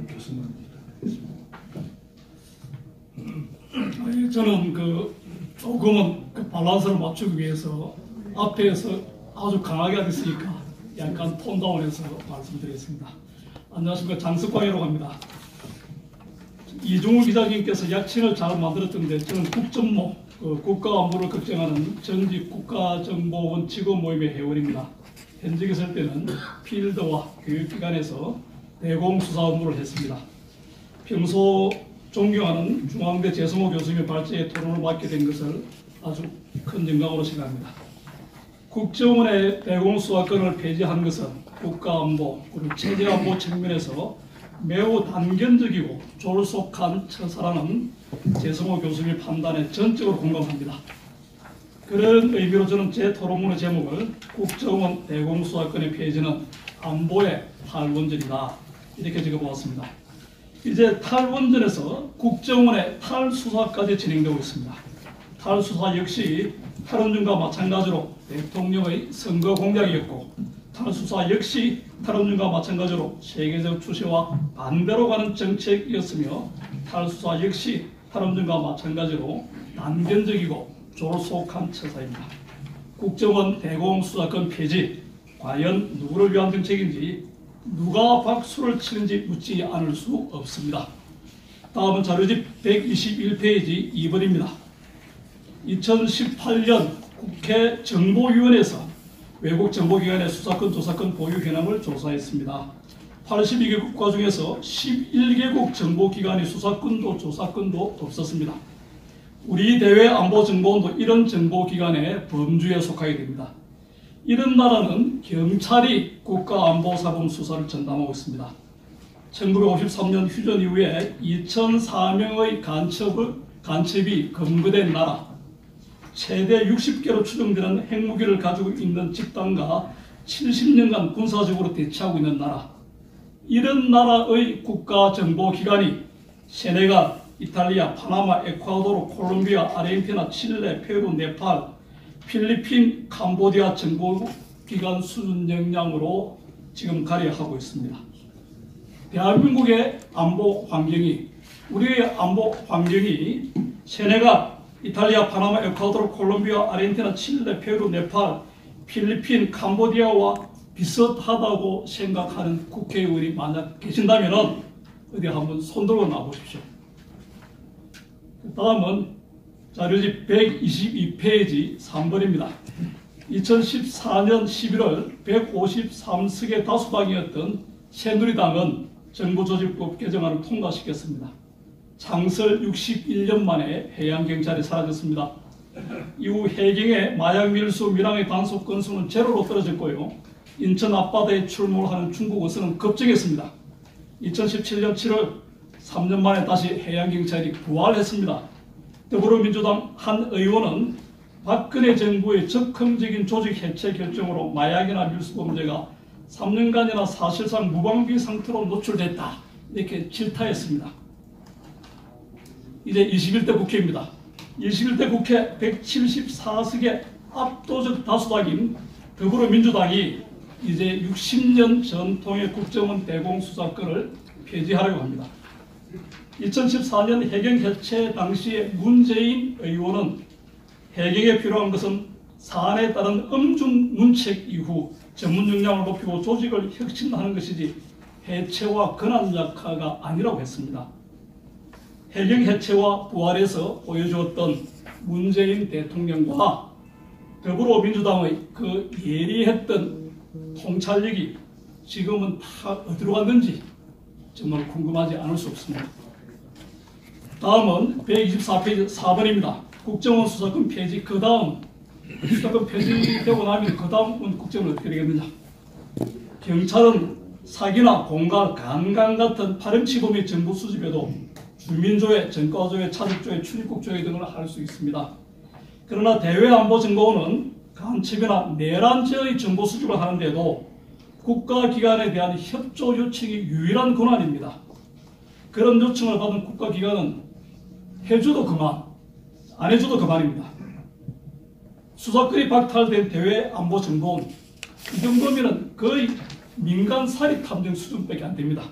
교수님. 저는 조금은 밸런스를 맞추기 위해서 앞에서 아주 강하게 하겠으니까 약간 톤다운해서 말씀드리겠습니다. 안녕하십니까. 장석광이라고 합니다. 이종우 기자님께서 약칭을 잘 만들었던데 저는 국정모, 국가 안보를 걱정하는 전직 국가정보원 직원 모임의 회원입니다. 현직에 있을 때는 필드와 교육기관에서 대공수사 업무를 했습니다. 평소 존경하는 중앙대 재성호 교수님의 발제에 토론을 맡게 된 것을 아주 큰 영광으로 생각합니다. 국정원의 대공수사권을 폐지한 것은 국가안보 그리고 체제안보 측면에서 매우 단견적이고 졸속한 처사라는 재성호 교수님의 판단에 전적으로 공감합니다. 그런 의미로 저는 제 토론문의 제목을 국정원 대공수사권의 폐지는 안보의 탈원전이다 이렇게 적어보았습니다. 이제 탈원전에서 국정원의 탈수사까지 진행되고 있습니다. 탈수사 역시 탈원전과 마찬가지로 대통령의 선거 공작이었고, 탈수사 역시 탈원전과 마찬가지로 세계적 추세와 반대로 가는 정책이었으며, 탈수사 역시 탈원전과 마찬가지로 단견적이고 졸속한 처사입니다. 국정원 대공수사권 폐지, 과연 누구를 위한 정책인지 누가 박수를 치는지 묻지 않을 수 없습니다. 다음은 자료집 121페이지 2번입니다. 2018년 국회 정보위원회에서 외국 정보기관의 수사권, 조사권 보유 현황을 조사했습니다. 82개 국가 중에서 11개국 정보기관의 수사권도 조사권도 없었습니다. 우리 대외 안보정보원도 이런 정보기관의 범주에 속하게 됩니다. 이런 나라는 경찰이 국가안보사범 수사를 전담하고 있습니다. 1953년 휴전 이후에 2004명의 간첩이 검거된 나라, 최대 60개로 추정되는 핵무기를 가지고 있는 집단과 70년간 군사적으로 대치하고 있는 나라, 이런 나라의 국가정보기관이 세네갈, 이탈리아, 파나마, 에콰도르, 콜롬비아, 아르헨티나, 칠레, 페루, 네팔, 필리핀, 캄보디아 정보기관 수준 역량으로 지금 가려하고 있습니다. 대한민국의 안보 환경이, 우리의 안보 환경이 세네갈, 이탈리아, 파나마, 에콰도르, 콜롬비아, 아르헨티나, 칠레, 페루, 네팔, 필리핀, 캄보디아와 비슷하다고 생각하는 국회의원이 만약 계신다면 어디 한번 손들고 나와보십시오. 다음은 자료집 122페이지 3번입니다. 2014년 11월 153석의 다수당이었던 새누리당은 정부조직법 개정안을 통과시켰습니다. 창설 61년 만에 해양경찰이 사라졌습니다. 이후 해경의 마약 밀수, 밀항의 단속 건수는 제로로 떨어졌고요. 인천 앞바다에 출몰하는 중국 어선은 급증했습니다. 2017년 7월 3년 만에 다시 해양경찰이 부활했습니다. 더불어민주당 한 의원은 박근혜 정부의 적극적인 조직 해체 결정으로 마약이나 밀수범죄가 3년간이나 사실상 무방비 상태로 노출됐다 이렇게 질타했습니다. 이제 21대 국회입니다. 21대 국회 174석의 압도적 다수당인 더불어민주당이 이제 60년 전통의 국정원 대공수사권을 폐지하려고 합니다. 2014년 해경 해체 당시에 문재인 의원은 해경에 필요한 것은 사안에 따른 엄중 문책 이후 전문 역량을 높이고 조직을 혁신하는 것이지 해체와 권한 약화가 아니라고 했습니다. 해경 해체와 부활에서 보여주었던 문재인 대통령과 더불어민주당의 그 예리했던 통찰력이 지금은 다 어디로 갔는지 정말 궁금하지 않을 수 없습니다. 다음은 124페이지 4번입니다. 국정원 수사권 폐지, 그 다음 수사권 폐지되고 나면 그 다음은 국정은 어떻게 되겠느냐. 경찰은 사기나 공갈, 강간 같은 파렴치범의 정보 수집에도 주민조회, 전과조회, 차적조회, 출입국조회 등을 할 수 있습니다. 그러나 대외안보정보원은 간첩이나 내란죄의 정보 수집을 하는데도 국가기관에 대한 협조 요청이 유일한 권한입니다. 그런 요청을 받은 국가기관은 해줘도 그만, 안 해줘도 그만입니다. 수사권이 박탈된 대외안보정보원, 이 정도면 거의 민간사립 탐정 수준밖에 안 됩니다.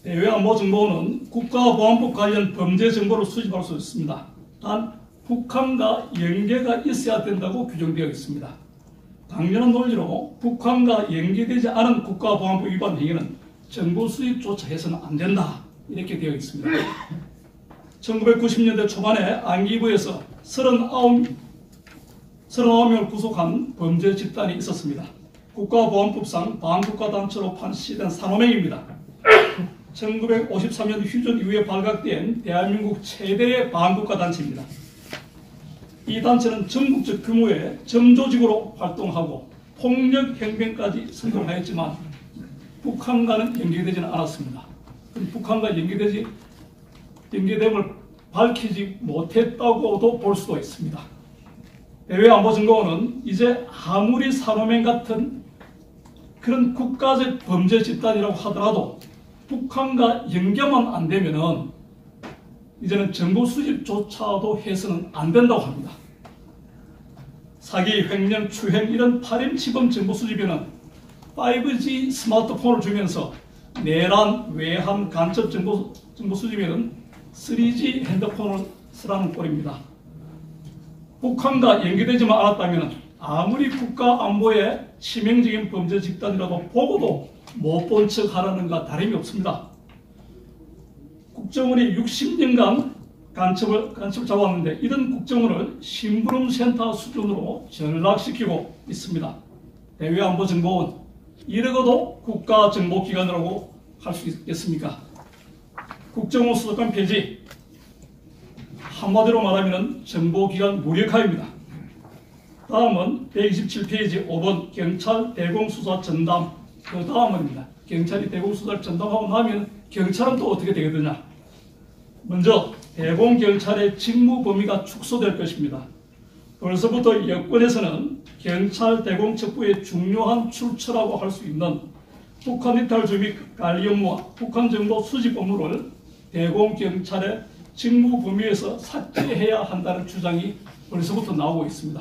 대외안보정보원은 국가보안법 관련 범죄 정보를 수집할 수 있습니다. 단 북한과 연계가 있어야 된다고 규정되어 있습니다. 당연한 논리로 북한과 연계되지 않은 국가보안법 위반 행위는 정보 수집조차 해서는 안 된다, 이렇게 되어 있습니다. 1990년대 초반에 안기부에서 39명을 구속한 범죄 집단이 있었습니다. 국가보안법상 반국가단체로 판시된 산호맹입니다. 1953년 휴전 이후에 발각된 대한민국 최대의 반국가단체입니다. 이 단체는 전국적 규모의 점조직으로 활동하고 폭력행동까지 성공하였지만 북한과는 연계되지는 않았습니다. 북한과 연계됨을 밝히지 못했다고도 볼 수도 있습니다. 대외안보정보원은 이제 아무리 산호맹 같은 그런 국가적 범죄 집단이라고 하더라도 북한과 연계만 안 되면은 이제는 정보 수집조차도 해서는 안 된다고 합니다. 사기, 횡령, 추행 이런 파렴치범 정보 수집에는 5G 스마트폰을 주면서 내란, 외환, 간첩 정보 수집에는 3G 핸드폰을 쓰라는 꼴입니다. 북한과 연계되지만 않았다면 아무리 국가 안보에 치명적인 범죄 집단이라도 보고도 못 본 척 하라는 것 다름이 없습니다. 국정원이 60년간 간첩을 잡았는데 이런 국정원을 심부름센터 수준으로 전락시키고 있습니다. 대외안보정보원, 이러고도 국가정보기관이라고 할 수 있겠습니까? 국정원 수사관 폐지, 한마디로 말하면 정보기관 무력화입니다. 다음은 127페이지 5번 경찰 대공수사 전담, 그 다음입니다. 경찰이 대공수사를 전담하고 나면 경찰은 또 어떻게 되거든요? 먼저 대공경찰의 직무 범위가 축소될 것입니다. 벌써부터 여권에서는 경찰 대공첩부의 중요한 출처라고 할 수 있는 북한 이탈 준비 관리 업무와 북한 정보 수집 업무를 대공경찰의 직무 범위에서 삭제해야 한다는 주장이 벌써부터 나오고 있습니다.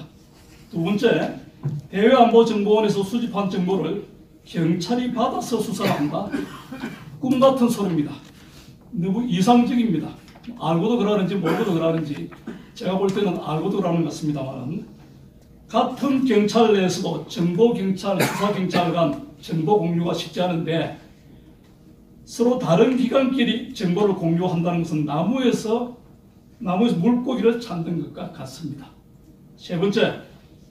두 번째, 대외안보정보원에서 수집한 정보를 경찰이 받아서 수사를 한다. 꿈 같은 소리입니다. 너무 이상적입니다. 알고도 그러는지 모르고도 그러는지 제가 볼 때는 알고도 그러는 것 같습니다만, 같은 경찰 내에서도 정보경찰, 수사경찰 간 정보 공유가 쉽지 않은데 서로 다른 기관끼리 정보를 공유한다는 것은 나무에서 물고기를 찾는 것과 같습니다. 세 번째,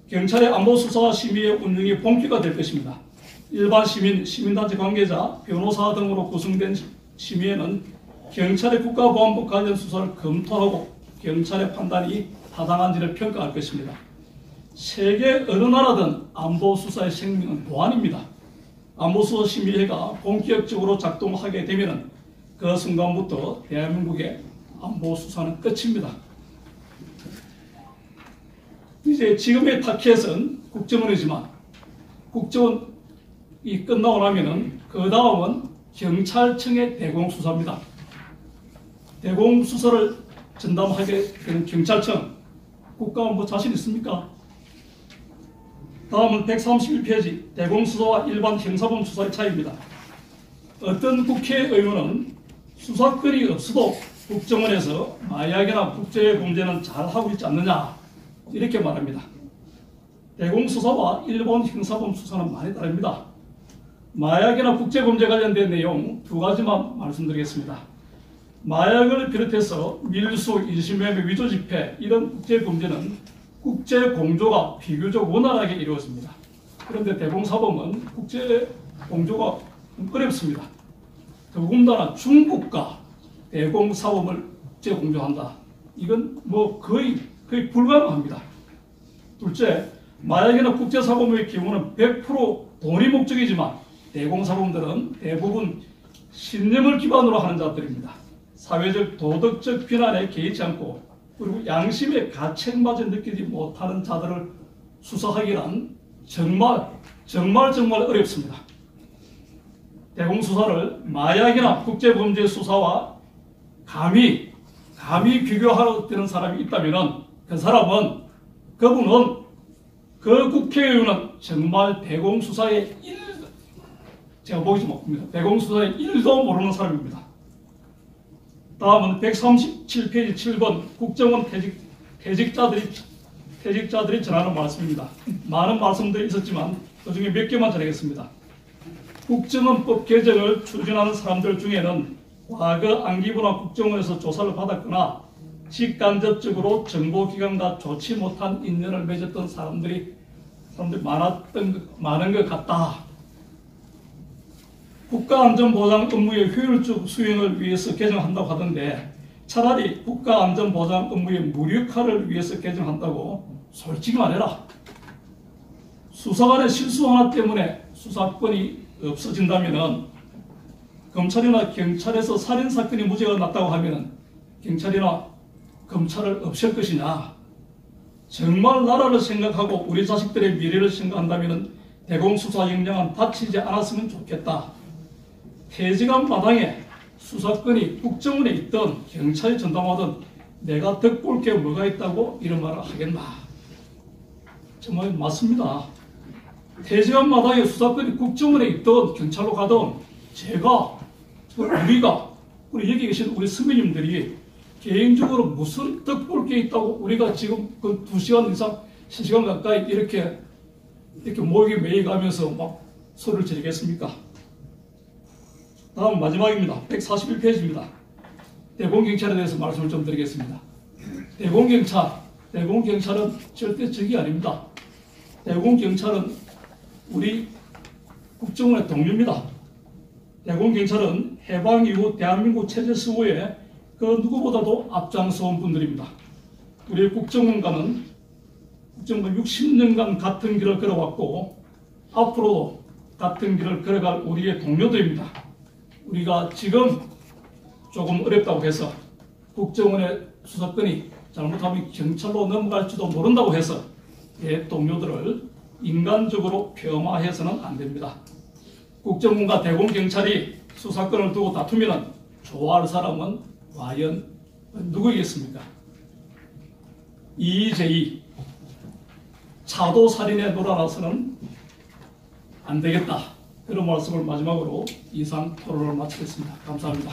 경찰의 안보수사와 심의의 운영이 본격화 될 것입니다. 일반 시민, 시민단체 관계자, 변호사 등으로 구성된 심의에는 경찰의 국가보안법 관련 수사를 검토하고 경찰의 판단이 타당한지를 평가할 것입니다. 세계 어느 나라든 안보수사의 생명은 보안입니다. 안보수사 심의회가 본격적으로 작동하게 되면 그 순간부터 대한민국의 안보수사는 끝입니다. 이제 지금의 타켓은 국정원이지만 국정원이 끝나고 나면은 그 다음은 경찰청의 대공수사입니다. 대공수사를 전담하게 되는 경찰청, 국가안보 자신 있습니까? 다음은 131페이지 대공수사와 일반 형사범 수사의 차이입니다. 어떤 국회의원은 수사권이 없어도 국정원에서 마약이나 국제범죄는 잘하고 있지 않느냐 이렇게 말합니다. 대공수사와 일본 형사범 수사는 많이 다릅니다. 마약이나 국제범죄 관련된 내용 두 가지만 말씀드리겠습니다. 마약을 비롯해서 밀수, 인신매매, 위조지폐 이런 국제범죄는 국제공조가 비교적 원활하게 이루어집니다. 그런데 대공사범은 국제공조가 어렵습니다. 더군다나 중국과 대공사범을 국제공조한다. 이건 뭐 거의 불가능합니다. 둘째, 마약이나 국제사범의 경우는 100% 돈이 목적이지만 대공사범들은 대부분 신념을 기반으로 하는 자들입니다. 사회적, 도덕적 비난에 개의치 않고 그리고 양심의 가책마저 느끼지 못하는 자들을 수사하기란 정말 어렵습니다. 대공수사를 마약이나 국제범죄 수사와 감히 비교하려 드는 사람이 있다면 그분은 그 국회의원은 정말 대공수사의 제가 보기 좀 없습니다. 대공수사의 1도 모르는 사람입니다. 다음은 137페이지 7번 국정원 퇴직자들이 전하는 말씀입니다. 많은 말씀들이 있었지만 그중에 몇 개만 전하겠습니다. 국정원법 개정을 추진하는 사람들 중에는 과거 안기부나 국정원에서 조사를 받았거나 직간접적으로 정보기관과 좋지 못한 인연을 맺었던 사람들이 많은 것 같다. 국가안전보장 업무의 효율적 수행을 위해서 개정한다고 하던데 차라리 국가안전보장 업무의 무력화를 위해서 개정한다고 솔직히 말해라. 수사관의 실수 하나 때문에 수사권이 없어진다면 검찰이나 경찰에서 살인사건이 무죄가 났다고 하면 경찰이나 검찰을 없앨 것이냐. 정말 나라를 생각하고 우리 자식들의 미래를 생각한다면 대공수사 역량은 다치지 않았으면 좋겠다. 퇴직한 마당에 수사권이 국정원에 있든 경찰이 전담하든 내가 덕볼 게 뭐가 있다고 이런 말을 하겠나. 정말 맞습니다. 퇴직한 마당에 수사권이 국정원에 있든 경찰로 가든 우리 여기 계신 우리 선배님들이 개인적으로 무슨 덕볼 게 있다고 우리가 지금 그 2시간 이상 3시간 가까이 이렇게 모이게 매이가면서 막 소리를 지르겠습니까? 다음 마지막입니다. 141페이지입니다. 대공경찰에 대해서 말씀을 좀 드리겠습니다. 대공경찰은 절대 적이 아닙니다. 대공경찰은 우리 국정원의 동료입니다. 대공경찰은 해방 이후 대한민국 체제 수호에 그 누구보다도 앞장서온 분들입니다. 우리 국정원과는 60년간 같은 길을 걸어왔고 앞으로도 같은 길을 걸어갈 우리의 동료들입니다. 우리가 지금 조금 어렵다고 해서 국정원의 수사권이 잘못하면 경찰로 넘어갈지도 모른다고 해서 동료들을 인간적으로 폄하해서는 안 됩니다. 국정원과 대공경찰이 수사권을 두고 다투면 좋아할 사람은 과연 누구이겠습니까? 이재희 차도살인에 놀아나서는 안 되겠다. 그런 말씀을 마지막으로 이상 토론을 마치겠습니다. 감사합니다.